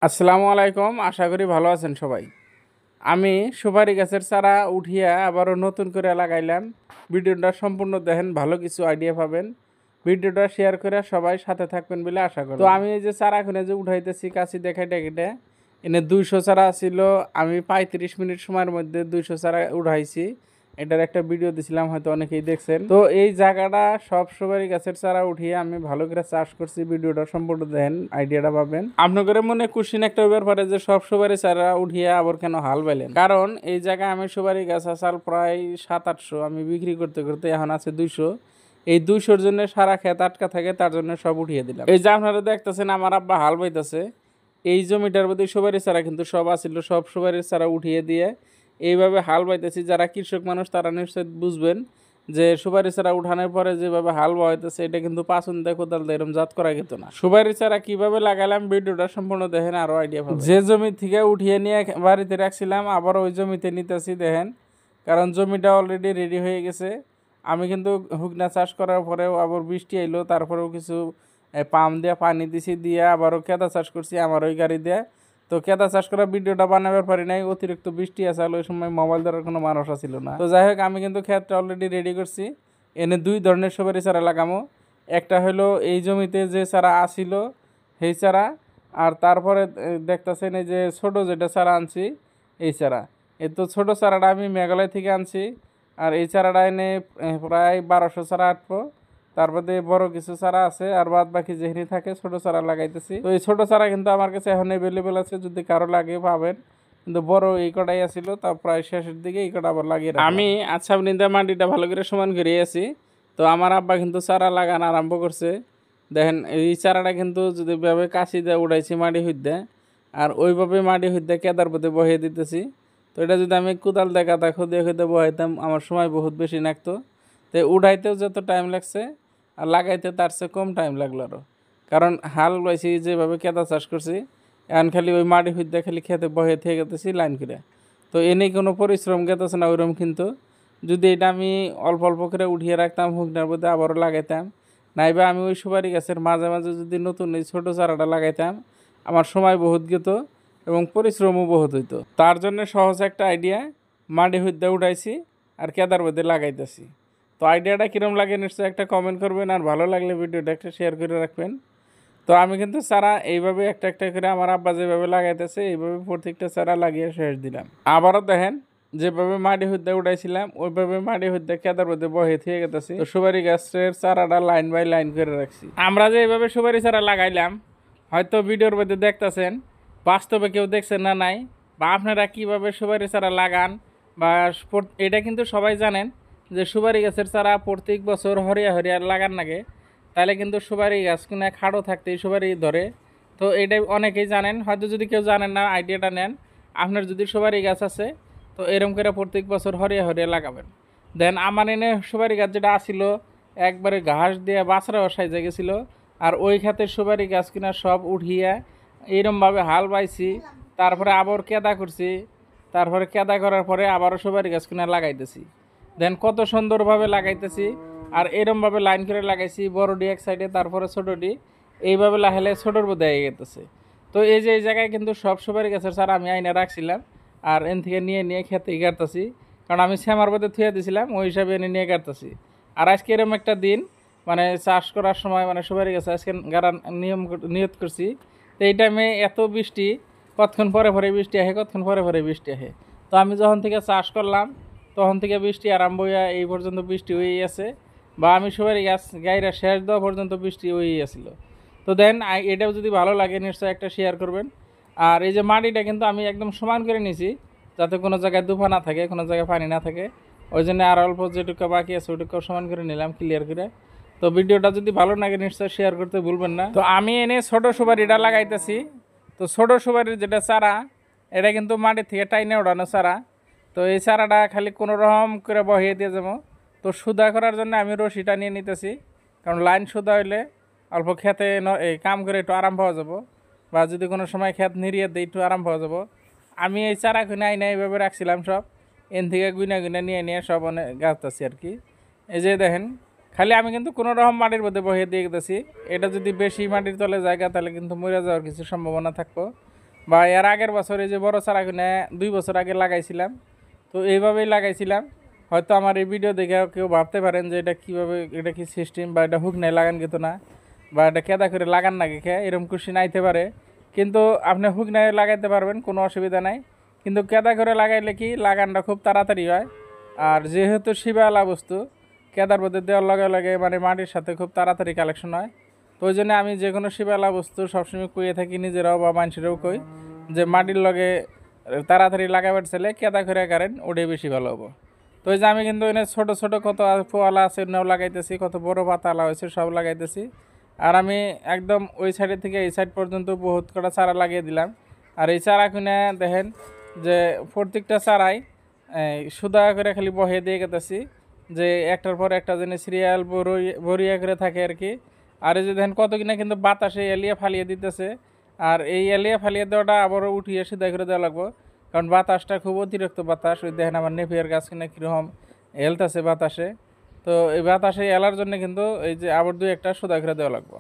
আসসালামু আলাইকুম, আশা করি ভালো আছেন সবাই। আমি সুপারি গাছের চারা উঠিয়ে আবারও নতুন করে লাগাইলাম। ভিডিওটা সম্পূর্ণ দেখেন, ভালো কিছু আইডিয়া পাবেন। ভিডিওটা শেয়ার করে সবাই সাথে থাকবেন বলে আশা করি। তো আমি এই যে চারা খুনে যে উঠাইতেছি কাছি দেখাই ডেকেটে, এনে 200 চারা ছিল। আমি 35 মিনিট সময়ের মধ্যে 200 চারা উঠাইছি। এটার একটা ভিডিও দিছিলাম, হয়তো অনেকেই দেখছেন। তো এই জায়গাটা সব সুপারি গাছের চারা উঠিয়ে আমি ভালো করে চাষ করছি। ভিডিওটা সম্পূর্ণ দেখেন, আইডিয়াটা পাবেন। আপনাদের মনে কোশ্চিন একটা ব্যাপারে যে সব সুপারি চারা উঠিয়ে আবার কেন হাল বাইলেন, কারণ এই জায়গায় আমি সুপারি গাছ আসাল প্রায় 700-800, আমি বিক্রি করতে করতে এখন আছে 200। এই 200-র জন্য সারা ক্ষেত আটকা থাকে, তার জন্য সব উঠিয়ে দিলাম। এই যে আপনারা দেখতেছেন আমার আব্বা হাল বাইতেছে। এই জমিটার মধ্যে সুপারি চারা কিন্তু সব আছিল, সব সুপারির চারা উঠিয়ে দিয়ে এইভাবে হাল বাইতেছি। যারা কৃষক মানুষ তারা নিশ্চয় বুঝবেন যে সুপারি চারা উঠানোর পরে যেভাবে হাল বাইতেছে, এটা কিন্তু পাচন দিয়ে কোদাল দিয়ে এরকম জাত করা যেত না। সুপারি চারা কিভাবে লাগালাম ভিডিওটা সম্পূর্ণ দেখেন, আরো আইডিয়া পাবেন। যে জমি থেকে উঠিয়ে নিয়ে বাড়িতে রাখছিলাম আবার ওই জমিতে নিতেছি দেখেন, কারণ জমিটা অলরেডি রেডি হয়ে গেছে। আমি কিন্তু হুকনা চাষ করার পরেও আবার বৃষ্টি এলো, তারপরেও কিছু পাম্প দিয়ে পানি দিছি, দিয়ে আবারও কেদা চাষ করছি আমার ওই গাড়ি দিয়ে। তো কেদা চাষ করার ভিডিওটা বানাবার পারি নাই, অতিরিক্ত বৃষ্টি আসল, ওই সময় মোবাইল ধরার কোনো মানুষ ছিল না। তো যাই হোক, আমি কিন্তু ক্ষেতটা অলরেডি রেডি করছি। এনে 2 ধরনের সুপারি চারা লাগামো। একটা হলো এই জমিতে যে চারা আসিল সেই চারা, আর তারপরে দেখতেছেন এই যে ছোট যেটা চারা আনছি এই চারা। এই তো ছোটো চারাটা আমি মেঘালয় থেকে আনছি। আর এই চারাটা এনে প্রায় 1200 চারা আটবো। তারপরে বড় কিছু চারা আছে, আর বাদ বাকি যেখানে থাকে ছোট চারা লাগাইতেছি। তো এই ছোট চারা কিন্তু আমার কাছে এখন অ্যাভেলেবেল আছে, যদি কারো লাগে পাবেন। কিন্তু বড় এই কটাই আসিল, তা প্রায় শেষের দিকে এই কটা আবার লাগিয়ে আমি আচ্ছা নিন্দা মাটিটা ভালো করে সমান করে আছি। তো আমার আব্বা কিন্তু চারা লাগানো আরম্ভ করছে। দেখেন এই চারাটা কিন্তু যদি ভাবে কাশি দিয়ে উড়াইছি মাটি হইতে, আর ওইভাবে মাটি হইতে কেদার পথে বহিয়ে দিতেছি। তো এটা যদি আমি কোদাল দেখা তা খুদে খুদে বহাইতাম, আমার সময় বহুত বেশি লাগতো। তো উঠাইতেও যত টাইম লাগছে আর লাগাইতে তার চেয়ে কম টাইম লাগলো আরও। কারণ হাল বাইছি যেভাবে কেদা চাষ করছি, এখন খালি ওই মাটি হইতে খালি খেতে বহে থেকে গেতেছি লাইন করে। তো এনেই কোনো পরিশ্রম গেতেছে না ওইরকম। কিন্তু যদি এটা আমি অল্প অল্প করে উঠিয়ে রাখতাম, হুকনার মধ্যে আবারও লাগাইতাম, নাইবা আমি ওই সুপারি গাছের মাঝে মাঝে যদি নতুন এই ছোটো চারাটা লাগাইতাম, আমার সময় বহুত গেত এবং পরিশ্রমও বহুত হইতো। তার জন্য সহজ একটা আইডিয়া, মাটি হইতে উঠাইছি আর কেদার মধ্যে লাগাইতেছি। তো আইডিয়াটা কীরকম লাগে নিশ্চয়ই একটা কমেন্ট করবেন, আর ভালো লাগলে ভিডিওটা একটা শেয়ার করে রাখবেন। তো আমি কিন্তু চারা এইভাবে একটা একটা করে আমার আব্বা যেভাবে লাগাইতেছে এইভাবে প্রত্যেকটা চারা লাগিয়ে শেষ দিলাম। আবারও দেখেন যেভাবে মাটি হইতে উঠাইছিলাম ওইভাবে মাটি হইতে কেদার মধ্যে বহে থেকে গেতেছি। তো সুপারি গাছের চারাটা লাইন বাই লাইন করে রাখছি। আমরা যে এইভাবে সুপারি চারা লাগাইলাম, হয়তো ভিডিওর মধ্যে দেখতেছেন, বাস্তবে কেউ দেখছেন না নাই, বা আপনারা কীভাবে সুপারি চারা লাগান, বা এটা কিন্তু সবাই জানেন যে সুপারি গাছের চারা প্রত্যেক বছর হরিয়া হরিয়া লাগান লাগে। তাহলে কিন্তু সুপারি গাছ কোনো খাড়ো থাকতেই সুপারি ধরে। তো এটাই অনেকেই জানেন, হয়তো যদি কেউ জানেন না আইডিয়াটা নেন। আপনার যদি সুপারি গাছ আছে তো এরকম করে প্রত্যেক বছর হরিয়া হরিয়া লাগাবেন। দেন আমার এনে সুপারি গাছ যেটা আসিল একবারে ঘাস দিয়ে বাছরাও সাইজে গেছিলো। আর ওই খাতের সুপারি গাছ কিনা সব উঠিয়ে এইরকমভাবে হাল বাইছি, তারপরে আবার কেদা করছি, তারপরে কেদা করার পরে আবারও সুপারি গাছ কিনা লাগাইতেছি। দেন কত সুন্দরভাবে লাগাইতেছি, আর এরমভাবে লাইন করে লাগাইছি, বড়ডি এক সাইডে তারপরে ছোটোডি, এইভাবে লাগাইলে ছোটোর মধ্যে হয়ে গেতেছে। তো এই যে এই জায়গায় কিন্তু সব সুপারি গাছের চারা আমি আইনে রাখছিলাম, আর এন থেকে নিয়ে নিয়ে খেতে কাটতেছি, কারণ আমি শ্যামার মধ্যে থুয়ে দিয়েছিলাম, ওই হিসাবে এনে নিয়ে কাটতেছি। আর আজকে এরকম একটা দিন, মানে চাষ করার সময় মানে সুপারি গাছ আজকে গাড়া নিয়ত করছি। তো এই টাইমে এত বৃষ্টি, কতক্ষণ পরে পরে বৃষ্টি আসে, কতক্ষণ পরে পরে বৃষ্টি আসে। তো আমি যখন থেকে চাষ করলাম তখন থেকে বৃষ্টি আরম্ভ হইয়া এই পর্যন্ত বৃষ্টি হয়েই আছে, বা আমি সুপারি গাছ গাইরা শেষ দেওয়া পর্যন্ত বৃষ্টি হয়েই আসিল। তো দেন এটাও যদি ভালো লাগে নিশ্চয়ই একটা শেয়ার করবেন। আর এই যে মাটিটা কিন্তু আমি একদম সমান করে নিছি, যাতে কোনো জায়গায় দুফা না থাকে, কোনো জায়গায় পানি না থাকে। ওই জন্য আর অল্প যেটুকু বাকি আছে ওইটুকু সমান করে নিলাম ক্লিয়ার করে। তো ভিডিওটা যদি ভালো লাগে নিশ্চয়ই শেয়ার করতে ভুলবেন না। তো আমি এনে ছোটো সুপারিটা লাগাইতেছি। তো ছোটো সুপারির যেটা চারা, এটা কিন্তু মাটির থেকে টাইনে ওঠানো চারা। তো এই চারাটা খালি কোনো রকম করে বহিয়ে দিয়ে যাবো। তো সুদা করার জন্য আমি রশিটা নিয়ে নিতেছি, কারণ লাইন সুদা হইলে অল্প খেতে এই কাম করে একটু আরাম পাওয়া যাবো, বা যদি কোনো সময় খেত নিরিয়ে দিই একটু আরাম পাওয়া যাবো। আমি এই চারা কিনে আইনে এইভাবে রাখছিলাম সব, এন থেকে গুনা গুনা নিয়ে নিয়ে সব অনেক গাছতেছি আর কি। এই যে দেখেন, খালি আমি কিন্তু কোনো রকম মাটির মধ্যে বহিয়ে দিয়ে গেতেছি। এটা যদি বেশি মাটির তলে জায়গা তাহলে কিন্তু মরে যাওয়ার কিছু সম্ভাবনা থাকবো। বা এর আগের বছর এই যে বড় চারা কিনে 2 বছর আগে লাগাইছিলাম, তো এইভাবেই লাগাইছিলাম। হয়তো আমার এই ভিডিও দেখে কেউ ভাবতে পারেন যে এটা কীভাবে, এটা কি সিস্টেম, বা এটা হুক নাই লাগান গেতো না, বা এটা কেদা করে লাগান না খেয়ে এরকম কোশ্চিন আইতে পারে। কিন্তু আপনি হুক নাই লাগাইতে পারবেন, কোনো অসুবিধা নাই। কিন্তু কেদা করে লাগাইলে কি লাগানটা খুব তাড়াতাড়ি হয়। আর যেহেতু শিবালা বস্তু, কেদার মধ্যে দেওয়ার লগে লগে মানে মাটির সাথে খুব তাড়াতাড়ি কালেকশন হয়। তো ওই জন্য আমি যে কোনো শিবালা বস্তু সবসময় কইয়ে থাকি, নিজেরাও বা মানুষেরাও কই যে মাটির লগে তাড়াতাড়ি লাগাবার চাইলে কেদা করে কারেন, ওটাই বেশি ভালো হবো। তো ওই যে আমি কিন্তু এনে ছোটো ছোটো কত পোয়ালা আছে ওনাও লাগাইতেছি, কত বড় পাতালা হয়েছে সব লাগাইতেছি। আর আমি একদম ওই সাইডের থেকে এই সাইড পর্যন্ত বহুত কটা চারা লাগিয়ে দিলাম। আর এই চারা কিনে দেখেন যে প্রত্যেকটা চারাই সুদা করে খালি বহে দিয়ে গেতেছি, যে একটার পর একটা যেন সিরিয়াল বরিয়া করে থাকে আর কি। আর এই যে দেখেন কত কিনা কিন্তু বাতাসে এলিয়ে ফালিয়ে দিতেছে। আর এই এলিয়ে ফালিয়ে দেওয়াটা আবারও উঠিয়ে সিধা করে দেওয়া লাগবো, কারণ বাতাসটা খুব অতিরিক্ত বাতাস। ওই দেখেন আমার নেপিয়ার গাছ কিনা কীরকম হেলতেছে বাতাসে। তো এই বাতাসে এলার জন্য কিন্তু এই যে আবার 2-1টা সুদা করে দেওয়া লাগবো।